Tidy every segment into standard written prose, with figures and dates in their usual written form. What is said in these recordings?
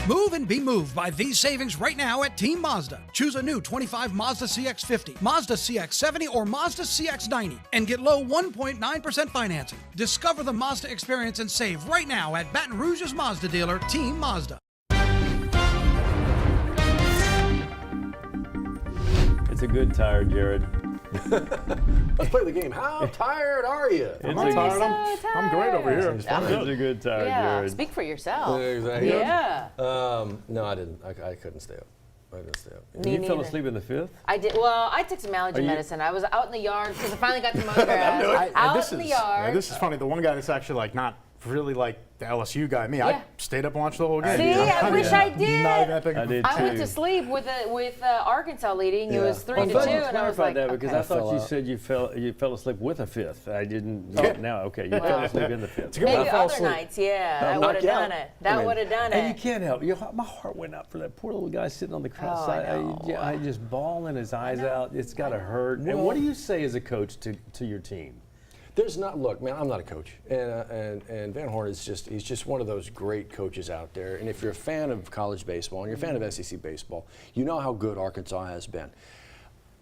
Move and be moved by these savings right now at Team Mazda. Choose a new 25 Mazda CX-50, Mazda CX-70, or Mazda CX-90 and get low 1.9% financing. Discover the Mazda experience and save right now at Baton Rouge's Mazda dealer, Team Mazda. It's a good tire, Jared. Let's play the game. How tired are you? I'm tired. I'm great over here. It's a good tire, Jared. Speak for yourself. Exactly. Yeah. No, I didn't. I couldn't stay up. I didn't stay up. You fell asleep in the fifth? I did. Well, I took some allergy medicine. I was out in the yard because I finally got some autographs. Out in the yard. This is funny. The one guy that's actually like not really like the LSU guy. Me, I stayed up and watched the whole game. See, I wish I did. I did too. I went to sleep with Arkansas leading. It was 3-2, and I was like, that because okay. I thought you said you fell asleep with a fifth. I didn't. Now, okay, you fell asleep in the fifth. Maybe other nights, that would have done it. That would have done it. And you can't help. My heart went out for that poor little guy sitting on the cross side. I just bawling his eyes out. It's got to hurt. And what do you say as a coach to your team? There's not. Look, man, I'm not a coach, and Van Horn he's just one of those great coaches out there. And if you're a fan of college baseball and you're a fan of SEC baseball, you know how good Arkansas has been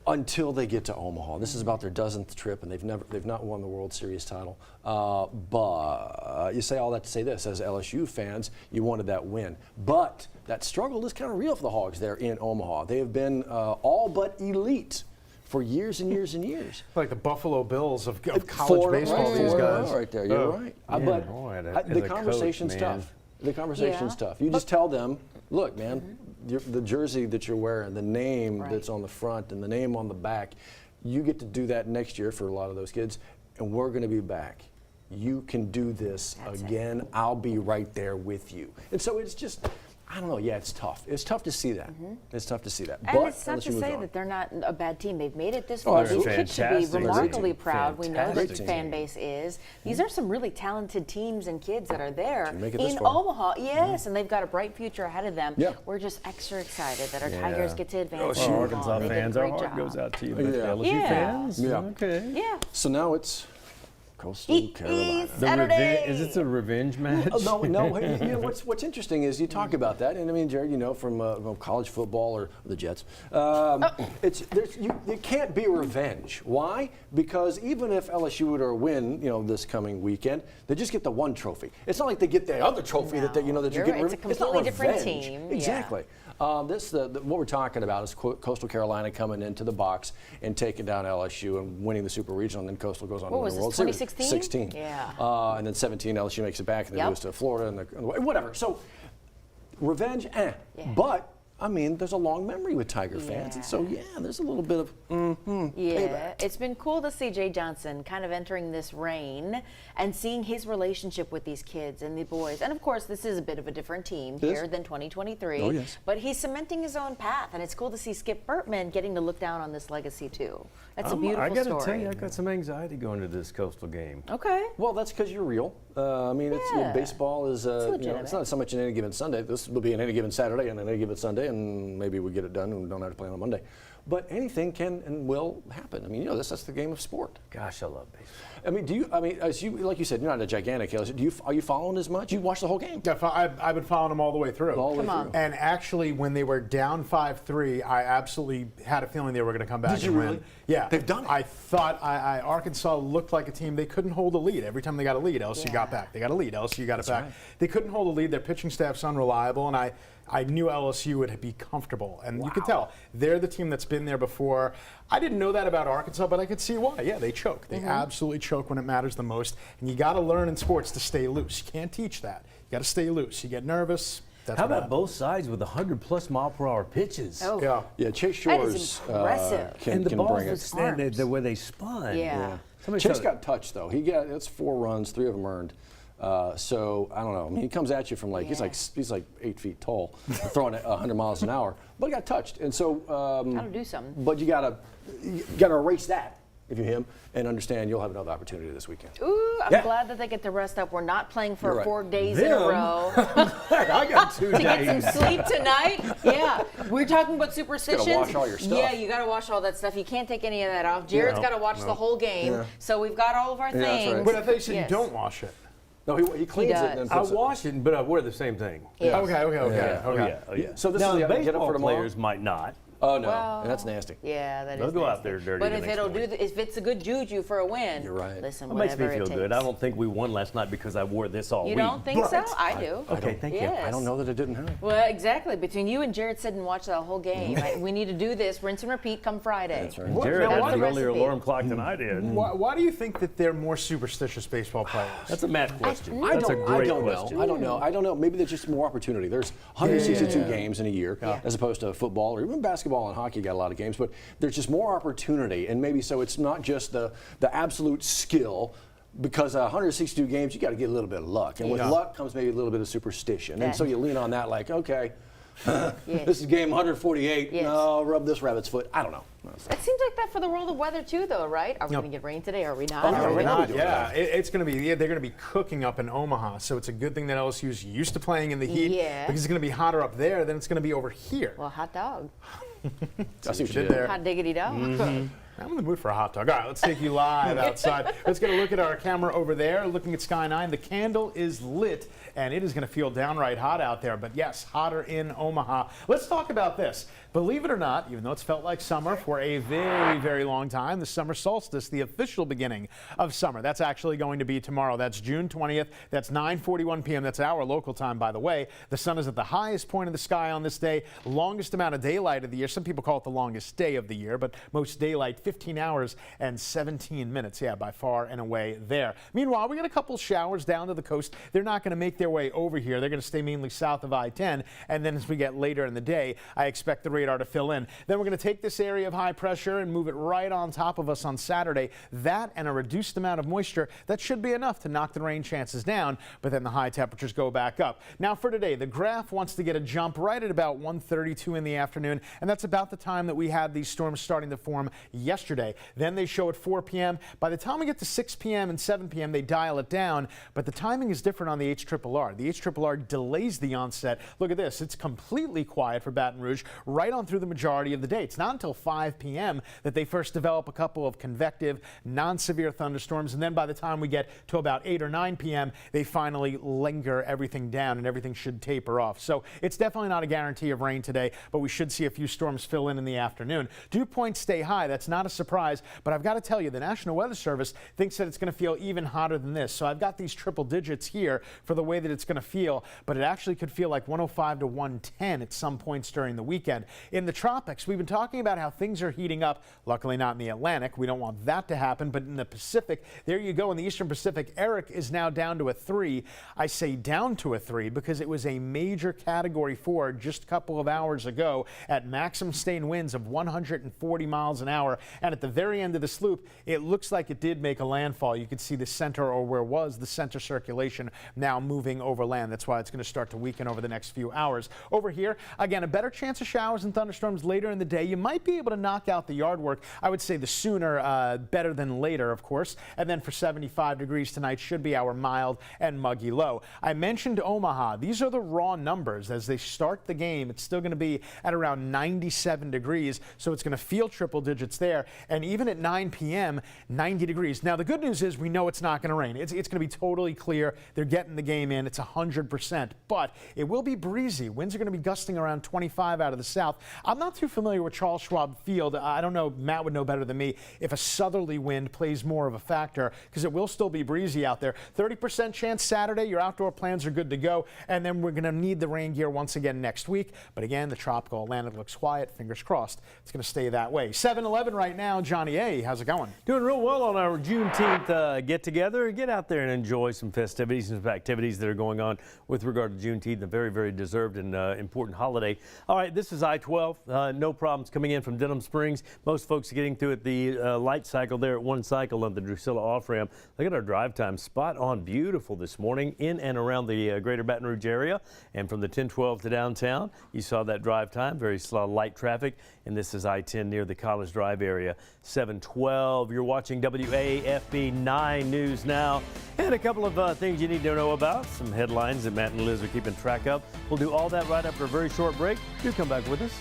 until they get to Omaha. This is about their dozenth trip, and they've not won the World Series title. But you say all that to say this: as LSU fans, you wanted that win, but that struggle is kind of real for the Hogs there in Omaha. They have been all but elite for years and years and years. Like the Buffalo Bills of college baseball, these guys. Right there, you're right. But the conversation's tough. The conversation's tough. You just tell them, look, man, the jersey that you're wearing, the name that's on the front and the name on the back, you get to do that next year for a lot of those kids, and we're going to be back. You can do this again. I'll be right there with you. And so it's just, I don't know. Yeah, it's tough. It's tough to see that. It's tough to see that. And but it's not to say that they're not a bad team. They've made it this Oh, far. they're These kids should be fantastic. remarkably proud. We know Fantastic this team. fan base is. These are some really talented teams and kids that are there make it this in far. Omaha. Yes, and they've got a bright future ahead of them. Yeah. We're just extra excited that our Tigers get to advance. Well, in Arkansas Omaha. They did a fans, our great heart job. goes out to you. But Yeah. LSU Yeah. fans? Yeah. Okay. Yeah. So now it's Coastal Carolina. Is it a revenge match? No. You know, what's interesting is you talk about that, and I mean, Jared, you know, from college football or the Jets, it can't be revenge. Why? Because even if LSU were to win, you know, this coming weekend, they just get the one trophy. It's not like they get the other trophy that you get. It's a completely different revenge. team. Exactly. What we're talking about is Coastal Carolina coming into the box and taking down LSU and winning the Super Regional, and then Coastal goes on to win the World Series. 2016? 16. Yeah. And then 17, LSU makes it back, and then goes to Florida, and whatever. So, revenge, But, I mean, there's a long memory with Tiger fans, and so, there's a little bit of payback. It's been cool to see Jay Johnson kind of entering this reign and seeing his relationship with these kids and the boys. And, of course, this is a bit of a different team here than 2023. Oh, yes. But he's cementing his own path, and it's cool to see Skip Bertman getting to look down on this legacy, too. That's a beautiful story. I got to tell you, I got some anxiety going to this Coastal game. Okay. Well, that's because you're real. I mean, baseball is, it's not so much an any given Sunday. This will be an any given Saturday and an any given Sunday, and maybe we get it done and we don't have to play on a Monday. But anything can and will happen. I mean, you know, that's the game of sport. Gosh, I love baseball. I mean, as you, like you said, you're not a gigantic LSU. Are you following as much? You watch the whole game? Yeah, I've been following them all the way through. Come on. And actually, when they were down 5-3, I absolutely had a feeling they were going to come back Did you and really? win. Yeah. They've done it. I thought Arkansas looked like a team they couldn't hold a lead. Every time they got a lead, LSU got back. They got a lead, LSU got it back. right. They couldn't hold a lead. Their pitching staff's unreliable, and I knew LSU would be comfortable. And you could tell. They're the team that's been there before. I didn't know that about Arkansas, but I could see why. Yeah, they choke. They absolutely choke when it matters the most. And you got to learn in sports to stay loose. You can't teach that. You got to stay loose. You get nervous. That's How what about happens. both sides with 100+ mile/per-hour pitches? Oh. Yeah, Chase That Shores is impressive. can And the balls bring that it. stand the way they spun. Yeah. Chase got touched though. That's 4 runs, 3 of them earned. So I don't know. I mean, he comes at you from he's like 8 feet tall, throwing at 100 miles an hour, but he got touched, and so That'll do something. But you gotta erase that if you're him and understand you'll have another opportunity this weekend. Ooh, I'm glad that they get to rest up. We're not playing for You're right. 4 days in a row. I got 2 To get some days. sleep tonight? Yeah. We're talking about superstitions. wash all your stuff. Yeah, you got to wash all that stuff. You can't take any of that off. Jared's got to watch the whole game. Yeah. So we've got all of our that's things. right. But I thought you said Yes. you don't wash it. No, he cleans it and then I puts it. wash it, but I wear the same thing. Yes. Okay. Oh, yeah. So this now, is the get it baseball for tomorrow? players might not. Oh no, Well, and that's nasty. Yeah, that They'll is go out nasty. there dirty But the if next it'll morning. if it's a good juju for a win, You're right. listen, It makes whatever me feel it takes. good. I don't think we won last night because I wore this all You week. don't think so? but- I do. Okay, thank you. Yes. I don't know that it didn't happen. Well, exactly. Between you and Jared sit and watch the whole game. We need to do this, rinse and repeat come Friday. That's right. Jared That's had the an earlier recipe. alarm clock than I did. Why do you think that they're more superstitious baseball players? That's a Matt question. I That's a don't, great I don't question. know. I don't know. Maybe there's just more opportunity. There's 162 Yeah. games in a year, as opposed to football or even basketball and hockey got a lot of games. But there's just more opportunity, and maybe so it's not just the absolute skill. Because 162 games, you got to get a little bit of luck, and with luck comes maybe a little bit of superstition, and so you lean on that. Like, okay, this is game 148. Yes. No, rub this rabbit's foot. I don't know. It seems like that for the world of weather too, though, right? Are we going to get rain today? Are we not? no, Are we we're not? not. Yeah, it's going to be. Yeah, they're going to be cooking up in Omaha, so it's a good thing that LSU's used to playing in the heat. Yeah. Because it's going to be hotter up there than it's going to be over here. Well, hot dog. I see what you did did there. Hot diggity dog. I'm in the mood for a hot dog. All right, let's take you live outside. Let's get a look at our camera over there, looking at Sky 9. The candle is lit, and it is going to feel downright hot out there. But yes, hotter in Omaha. Let's talk about this. Believe it or not, even though it's felt like summer for a very, very long time, the summer solstice, the official beginning of summer, that's actually going to be tomorrow. That's June 20th. That's 9:41 p.m. That's our local time, by the way. The sun is at the highest point of the sky on this day, longest amount of daylight of the year. Some people call it the longest day of the year, but most daylight, 15 hours and 17 minutes. Yeah, by far and away there. Meanwhile, we got a couple showers down to the coast. They're not going to make their way over here. They're going to stay mainly south of I-10. And then as we get later in the day, I expect the radar to fill in. Then we're going to take this area of high pressure and move it right on top of us on Saturday. That and a reduced amount of moisture, that should be enough to knock the rain chances down, but then the high temperatures go back up. Now for today, the graph wants to get a jump right at about 1:32 in the afternoon, and that's about the time that we had these storms starting to form yesterday. Then they show at 4 p.m. By the time we get to 6 p.m. and 7 p.m., they dial it down, but the timing is different on the HRRR. The HRRR delays the onset. Look at this. It's completely quiet for Baton Rouge right on through the majority of the day. It's not until 5 p.m. that they first develop a couple of convective, non-severe thunderstorms, and then by the time we get to about 8 or 9 p.m., they finally linger everything down and everything should taper off. So it's definitely not a guarantee of rain today, but we should see a few storms fill in the afternoon. Dew points stay high. That's not a surprise, but I've got to tell you, the National Weather Service thinks that it's going to feel even hotter than this. So I've got these triple digits here for the way that it's going to feel, but it actually could feel like 105 to 110 at some points during the weekend. In the tropics, we've been talking about how things are heating up. Luckily not in the Atlantic. We don't want that to happen, but in the Pacific, there you go. In the Eastern Pacific, Eric is now down to a 3. I say down to a 3 because it was a major Category 4 just a couple of hours ago at maximum sustained winds of 140 miles an hour. And at the very end of the sloop, it looks like it did make a landfall. You can see the center, or where was the center circulation, now moving over land. That's why it's going to start to weaken over the next few hours. Over here, again, a better chance of showers and thunderstorms later in the day. You might be able to knock out the yard work. I would say the sooner better than later, of course. And then for 75 degrees tonight should be our mild and muggy low. I mentioned Omaha. These are the raw numbers. As they start the game, it's still going to be at around 97 degrees, so it's going to feel triple digits there. And even at 9 p.m., 90 degrees. Now, the good news is we know it's not going to rain. It's going to be totally clear. They're getting the game in. It's 100%, but it will be breezy. Winds are going to be gusting around 25 out of the south. I'm not too familiar with Charles Schwab Field. I don't know. Matt would know better than me if a southerly wind plays more of a factor, because it will still be breezy out there. 30% chance Saturday. Your outdoor plans are good to go. And then we're going to need the rain gear once again next week. But again, the tropical Atlantic looks quiet. Fingers crossed it's going to stay that way. 7-11 right now. Johnny A., how's it going? Doing real well on our Juneteenth get-together. Get out there and enjoy some festivities and some activities that are going on with regard to Juneteenth, a very, very deserved and important holiday. All right, this is I-12. No problems coming in from Denham Springs. Most folks are getting through at the light cycle there at one cycle on the Drusilla off-ramp. Look at our drive time. Spot on, beautiful this morning in and around the greater Baton Rouge area. And from the 1012 to downtown, you saw that drive time. Very slow light traffic. And this is I-10 near the College Drive area. 712. You're watching WAFB 9 News now. And a couple of things you need to know about. Some headlines that Matt and Liz are keeping track of. We'll do all that right after a very short break. Do come back with us.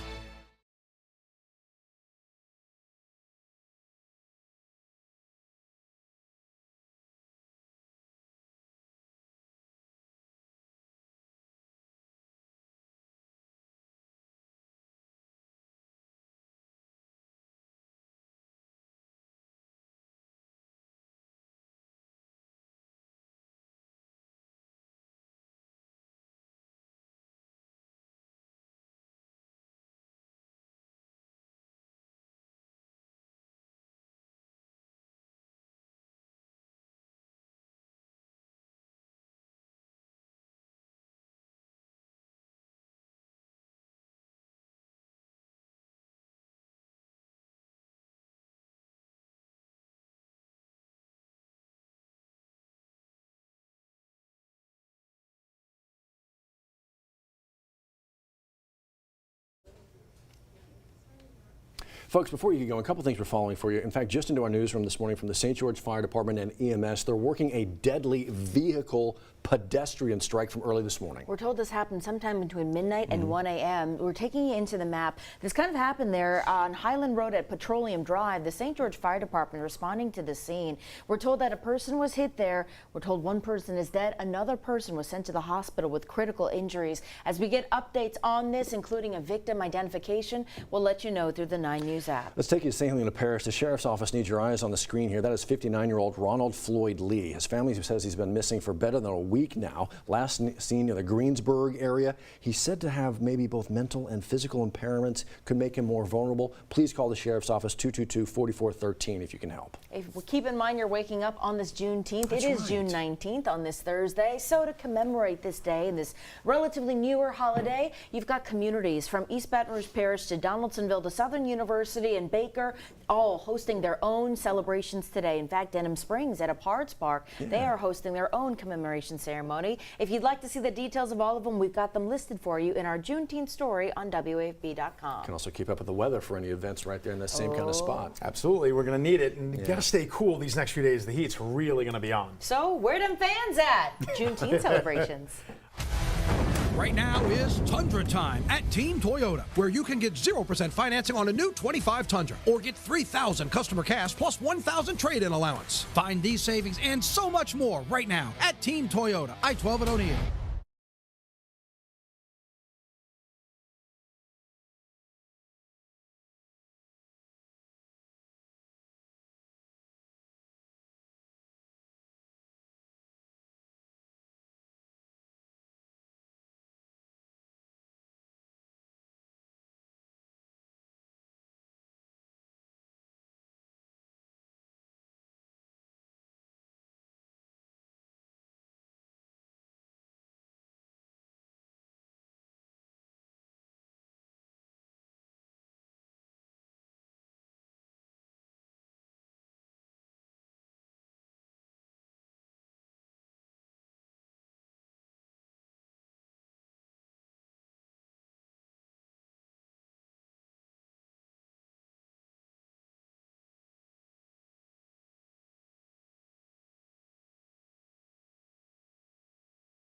Folks, before you get going, a couple things we're following for you. In fact, just into our newsroom this morning from the St. George Fire Department and EMS, they're working a deadly vehicle pedestrian strike from early this morning. We're told this happened sometime between midnight and 1 a.m. We're taking you into the map. This kind of happened there on Highland Road at Petroleum Drive. The St. George Fire Department responding to the scene. We're told that a person was hit there. We're told one person is dead. Another person was sent to the hospital with critical injuries. As we get updates on this, including a victim identification, we'll let you know through the 9 News app. Let's take you to St. Helena Parish. The sheriff's office needs your eyes on the screen here. That is 59-year-old Ronald Floyd Lee. His family says he's been missing for better than a week now. Last seen in the Greensburg area. He's said to have maybe both mental and physical impairments, could make him more vulnerable. Please call the sheriff's office 222-4413 if you can help. Keep in mind you're waking up on this Juneteenth. That's it is right. June 19th on this Thursday. So to commemorate this day and this relatively newer holiday, you've got communities from East Baton Rouge Parish to Donaldsonville to Southern University and Baker, all hosting their own celebrations today. In fact, Denham Springs at a Pards Park, they are hosting their own commemoration ceremony. If you'd like to see the details of all of them, we've got them listed for you in our Juneteenth story on WAFB.com. You can also keep up with the weather for any events right there in that same kind of spot. Absolutely, we're going to need it, and you got to stay cool these next few days. The heat's really going to be on. So where them fans at? Juneteenth celebrations. Right now is Tundra time at Team Toyota, where you can get 0% financing on a new 25 Tundra or get $3,000 customer cash plus $1,000 trade-in allowance. Find these savings and so much more right now at Team Toyota, I-12 at O'Neill.